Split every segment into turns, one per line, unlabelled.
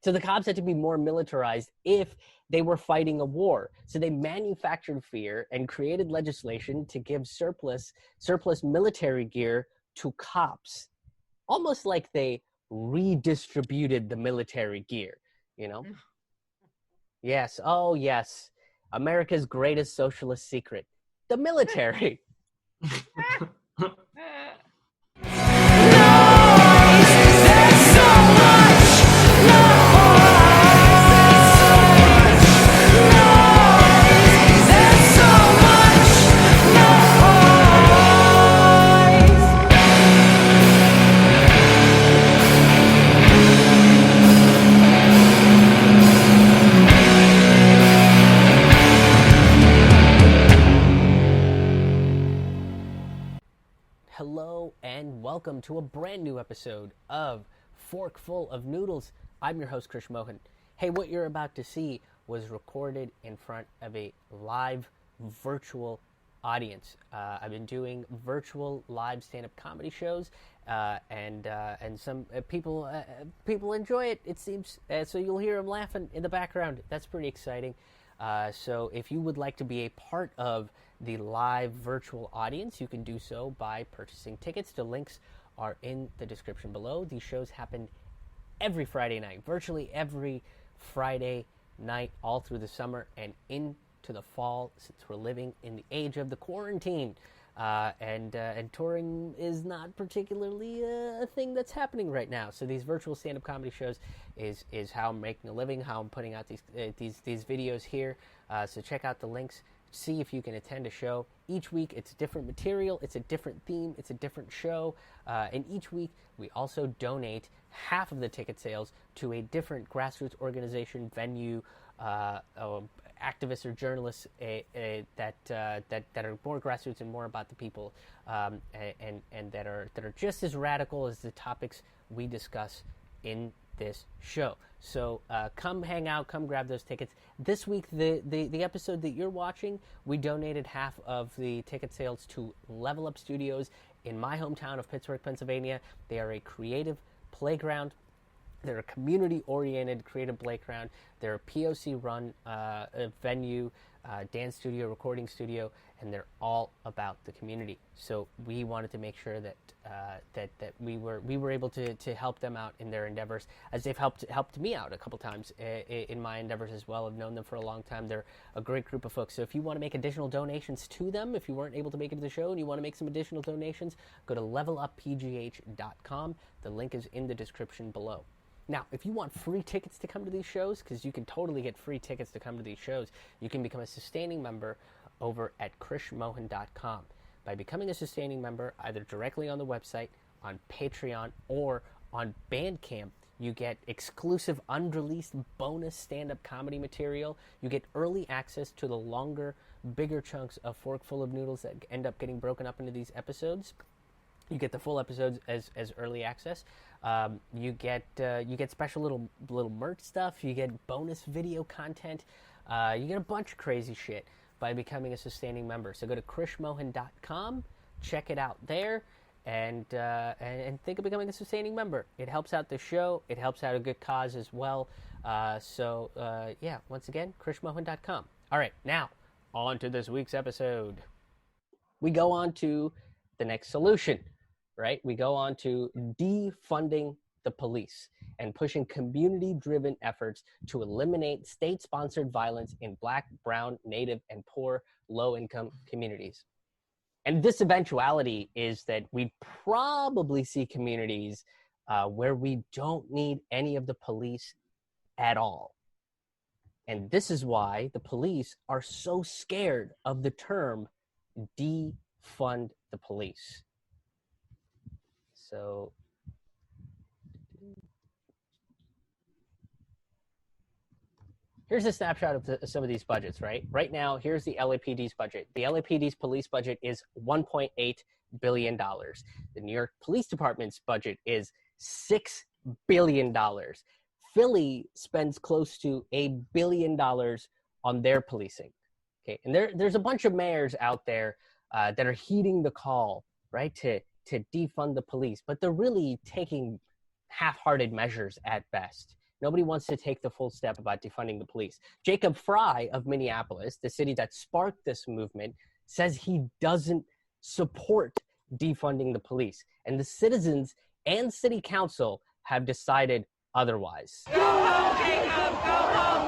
So the cops had to be more militarized if they were fighting a war. So they manufactured fear and created legislation to give surplus military gear to cops, almost like they redistributed the military gear, you know? Yes, oh yes, America's greatest socialist secret, the military. Hello and welcome to a brand new episode of Forkful of Noodles. I'm your host, Krish Mohan. Hey, what you're about to see was recorded in front of a live virtual audience. I've been doing virtual live stand-up comedy shows, and some people enjoy it. It seems so. You'll hear them laughing in the background. That's pretty exciting. So if you would like to be a part of the live virtual audience, you can do so by purchasing tickets. The links are in the description below. These shows happen every Friday night, virtually every Friday night, all through the summer and into the fall, since we're living in the age of the quarantine. And touring is not particularly a thing that's happening right now. So these virtual stand-up comedy shows is how I'm making a living, how I'm putting out these videos here. So check out the links. See if you can attend a show. Each week it's different material, it's a different theme, it's a different show. And each week we also donate half of the ticket sales to a different grassroots organization, venue, activists or journalists that are more grassroots and more about the people, and that are just as radical as the topics we discuss in this show. So come hang out, come grab those tickets. This week, the episode that you're watching, we donated half of the ticket sales to Level Up Studios in my hometown of Pittsburgh, Pennsylvania. They are a creative playground. They're a community-oriented creative playground. They're a POC-run venue, dance studio, recording studio, and they're all about the community. So we wanted to make sure that we were able to help them out in their endeavors, as they've helped me out a couple times in my endeavors as well. I've known them for a long time. They're a great group of folks. So if you want to make additional donations to them, if you weren't able to make it to the show and you want to make some additional donations, go to leveluppgh.com. The link is in the description below. Now, if you want free tickets to come to these shows, because you can totally get free tickets to come to these shows, you can become a sustaining member over at krishmohan.com. By becoming a sustaining member, either directly on the website, on Patreon, or on Bandcamp, you get exclusive, unreleased bonus stand-up comedy material. You get early access to the longer, bigger chunks of Forkful of Noodles that end up getting broken up into these episodes. You get the full episodes as early access. You get special little merch stuff. You get bonus video content. You get a bunch of crazy shit by becoming a sustaining member. So go to krishmohan.com, check it out there, and think of becoming a sustaining member. It helps out the show. It helps out a good cause as well. Yeah, once again, krishmohan.com. All right, now on to this week's episode. We go on to the next solution. Right? We go on to defunding the police and pushing community-driven efforts to eliminate state-sponsored violence in Black, Brown, Native, and poor low-income communities. And this eventuality is that we probably see communities where we don't need any of the police at all. And this is why the police are so scared of the term defund the police. So here's a snapshot of some of these budgets, right? Right now, here's the LAPD's budget. The LAPD's police budget is $1.8 billion. The New York Police Department's budget is $6 billion. Philly spends close to $1 billion on their policing. Okay, and there's a bunch of mayors out there that are heeding the call, right, to defund the police, but they're really taking half-hearted measures at best. Nobody wants to take the full step about defunding the police. Jacob Fry of Minneapolis, the city that sparked this movement, says he doesn't support defunding the police. And the citizens and city council have decided otherwise.
Go home, Jacob! Go home!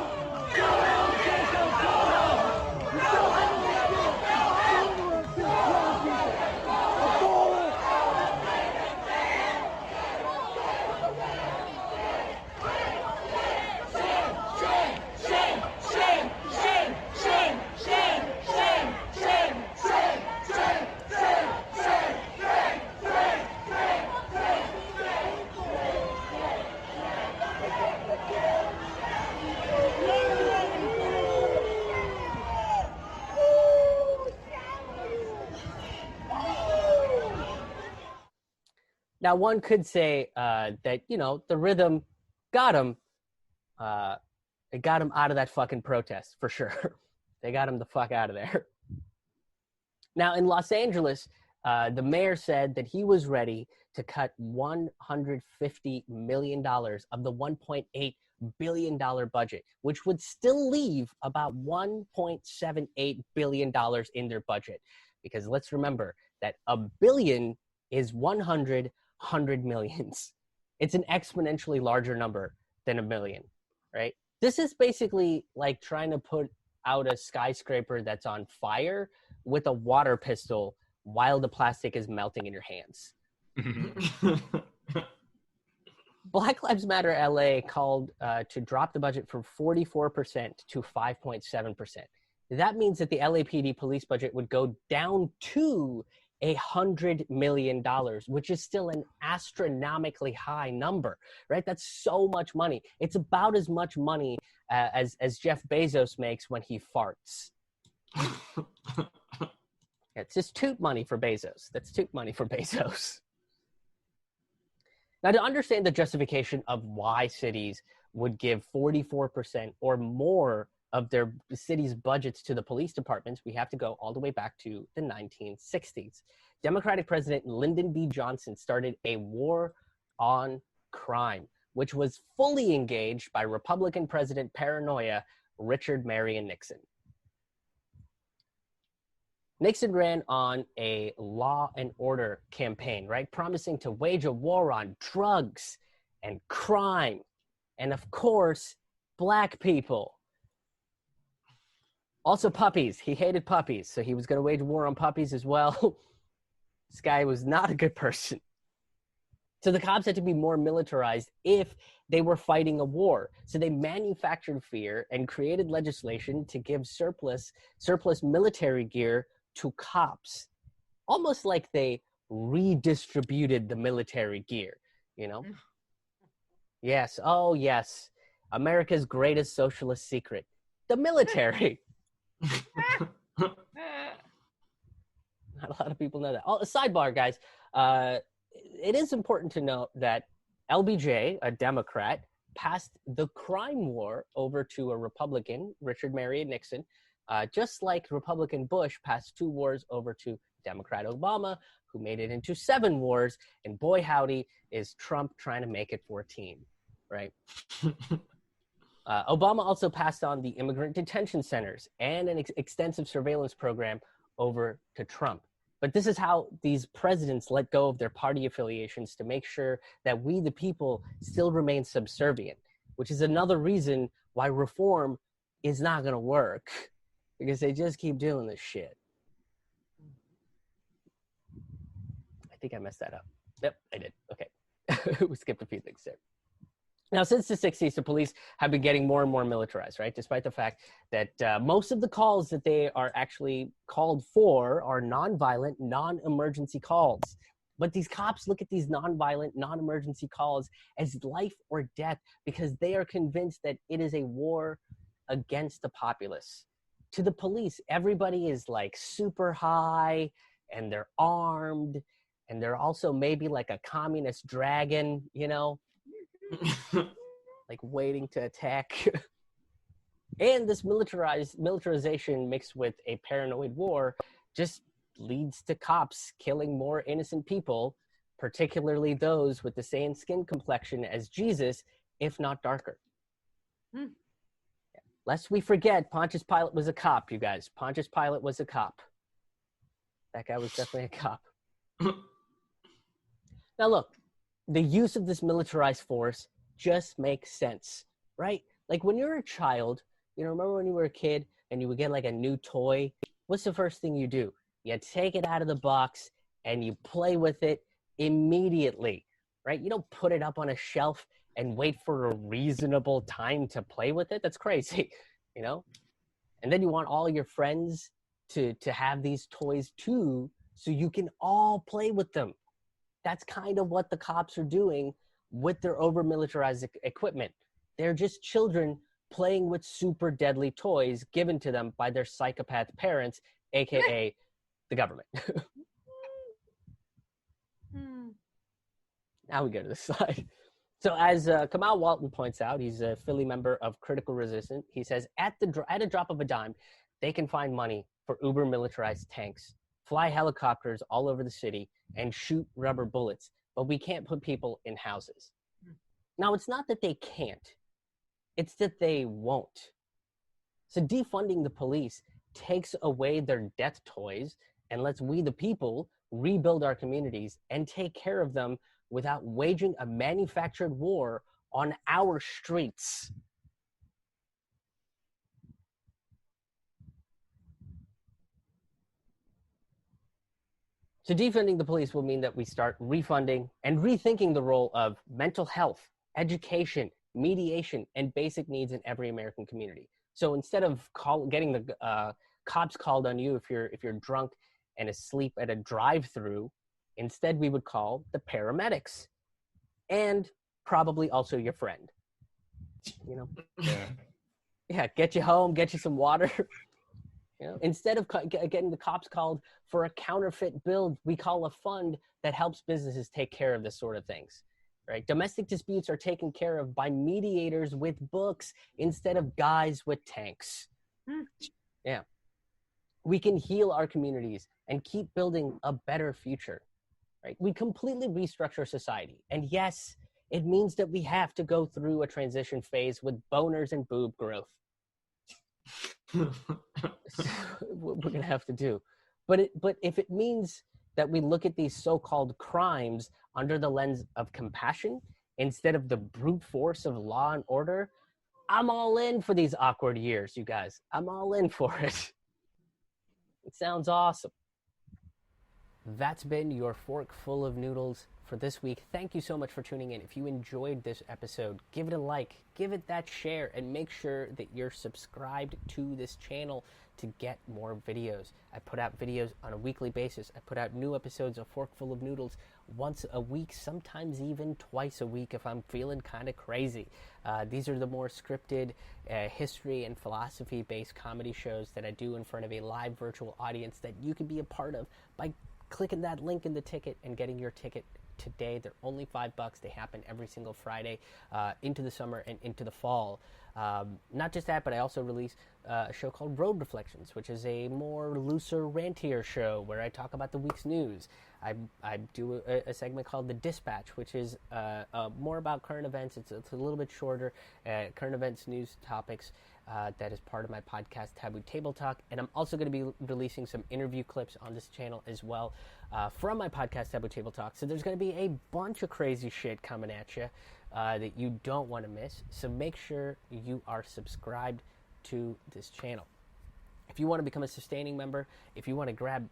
Go home, Jacob! Go home! Go home, Jacob! Go home! Go
Now, one could say that, the rhythm got him. It got him out of that fucking protest, for sure. They got him the fuck out of there. Now, in Los Angeles, the mayor said that he was ready to cut $150 million of the $1.8 billion budget, which would still leave about $1.78 billion in their budget. Because let's remember that a billion is 100 millions. It's an exponentially larger number than a million, right? This is basically like trying to put out a skyscraper that's on fire with a water pistol while the plastic is melting in your hands. Black Lives Matter LA called to drop the budget from 44% to 5.7%. That means that the LAPD police budget would go down to $100 million, which is still an astronomically high number, right? That's so much money. It's about as much money as Jeff Bezos makes when he farts. It's just toot money for Bezos. That's toot money for Bezos. Now, to understand the justification of why cities would give 44% or more of their city's budgets to the police departments, we have to go all the way back to the 1960s. Democratic President Lyndon B. Johnson started a war on crime, which was fully engaged by Republican President Paranoia Richard Marion Nixon. Nixon ran on a law and order campaign, right? Promising to wage a war on drugs and crime. And of course, black people. Also puppies. He hated puppies, so he was going to wage a war on puppies as well. This guy was not a good person. So the cops had to be more militarized if they were fighting a war. So they manufactured fear and created legislation to give surplus military gear to cops. Almost like they redistributed the military gear, Yes, oh yes. America's greatest socialist secret. The military. Not a lot of people know that. Oh, a sidebar, guys. It is important to note that LBJ, a Democrat, passed the crime war over to a Republican, Richard Marion Nixon, just like Republican Bush passed 2 wars over to Democrat Obama, who made it into 7 wars. And boy, howdy, is Trump trying to make it 14, right? Obama also passed on the immigrant detention centers and an extensive surveillance program over to Trump. But this is how these presidents let go of their party affiliations to make sure that we, the people, still remain subservient, which is another reason why reform is not going to work, because they just keep doing this shit. I think I messed that up. Yep, I did. Okay. We skipped a few things there. Now, since the 60s, the police have been getting more and more militarized, right? Despite the fact that most of the calls that they are actually called for are nonviolent, non-emergency calls. But these cops look at these nonviolent, non-emergency calls as life or death because they are convinced that it is a war against the populace. To the police, everybody is like super high and they're armed and they're also maybe like a communist dragon, like waiting to attack. And this militarization mixed with a paranoid war just leads to cops killing more innocent people, particularly those with the same skin complexion as Jesus, if not darker. Lest we forget, Pontius Pilate was a cop, you guys. Pontius Pilate was a cop. That guy was definitely a cop. Now look, the use of this militarized force just makes sense, right? Like when you're a child, remember when you were a kid and you would get like a new toy? What's the first thing you do? You take it out of the box and you play with it immediately, right? You don't put it up on a shelf and wait for a reasonable time to play with it. That's crazy, And then you want all your friends to have these toys too, so you can all play with them. That's kind of what the cops are doing with their over-militarized equipment. They're just children playing with super deadly toys given to them by their psychopath parents, aka the government. Now we go to the slide. So as Kamal Walton points out, he's a Philly member of Critical Resistance. He says, at a drop of a dime, they can find money for uber-militarized tanks, fly helicopters all over the city, and shoot rubber bullets, but we can't put people in houses. Now, it's not that they can't. It's that they won't. So defunding the police takes away their death toys and lets we, the people, rebuild our communities and take care of them without waging a manufactured war on our streets. So defunding the police will mean that we start refunding and rethinking the role of mental health, education, mediation, and basic needs in every American community. So instead of getting the cops called on you if you're drunk and asleep at a drive-through, instead we would call the paramedics, and probably also your friend. Yeah, get you home, get you some water. Instead of getting the cops called for a counterfeit build, we call a fund that helps businesses take care of this sort of things, right? Domestic disputes are taken care of by mediators with books instead of guys with tanks. Yeah. We can heal our communities and keep building a better future, right? We completely restructure society. And yes, it means that we have to go through a transition phase with boners and boob growth. We're going to have to do. But if it means that we look at these so-called crimes under the lens of compassion instead of the brute force of law and order, I'm all in for these awkward years, you guys. I'm all in for it. It sounds awesome. That's been your fork full of noodles for this week. Thank you so much for tuning in. If you enjoyed this episode, give it a like, give it that share, and make sure that you're subscribed to this channel to get more videos. I put out videos on a weekly basis. I put out new episodes of Fork Full of Noodles once a week, sometimes even twice a week if I'm feeling kind of crazy. These are the more scripted history and philosophy-based comedy shows that I do in front of a live virtual audience that you can be a part of by clicking that link in the ticket and getting your ticket today. They're only $5. They happen every single Friday into the summer and into the fall. Not just that, but I also release a show called Road Reflections, which is a more looser, rantier show where I talk about the week's news. I do a segment called The Dispatch, which is more about current events. It's a little bit shorter, current events, news topics. That is part of my podcast, Taboo Table Talk. And I'm also going to be releasing some interview clips on this channel as well from my podcast, Taboo Table Talk. So there's going to be a bunch of crazy shit coming at you that you don't want to miss. So make sure you are subscribed to this channel. If you want to become a sustaining member, if you want to grab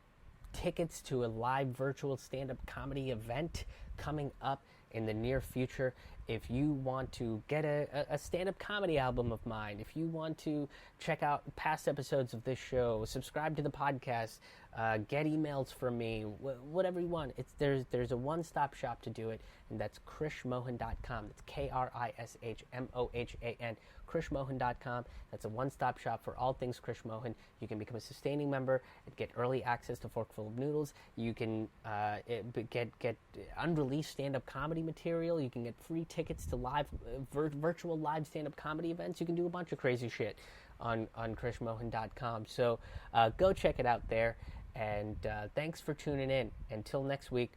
tickets to a live virtual stand-up comedy event coming up in the near future, if you want to get a stand-up comedy album of mine, if you want to check out past episodes of this show, subscribe to the podcast, get emails from me, whatever you want, there's a one-stop shop to do it, and that's krishmohan.com. That's KRISHMOHAN, krishmohan.com. That's a one-stop shop for all things Krish Mohan. You can become a sustaining member and get early access to Forkful of Noodles. You can get unreleased stand-up comedy material. You can get free tickets to live virtual live stand-up comedy events. You can do a bunch of crazy shit on krishmohan.com. So go check it out there. And thanks for tuning in. Until next week.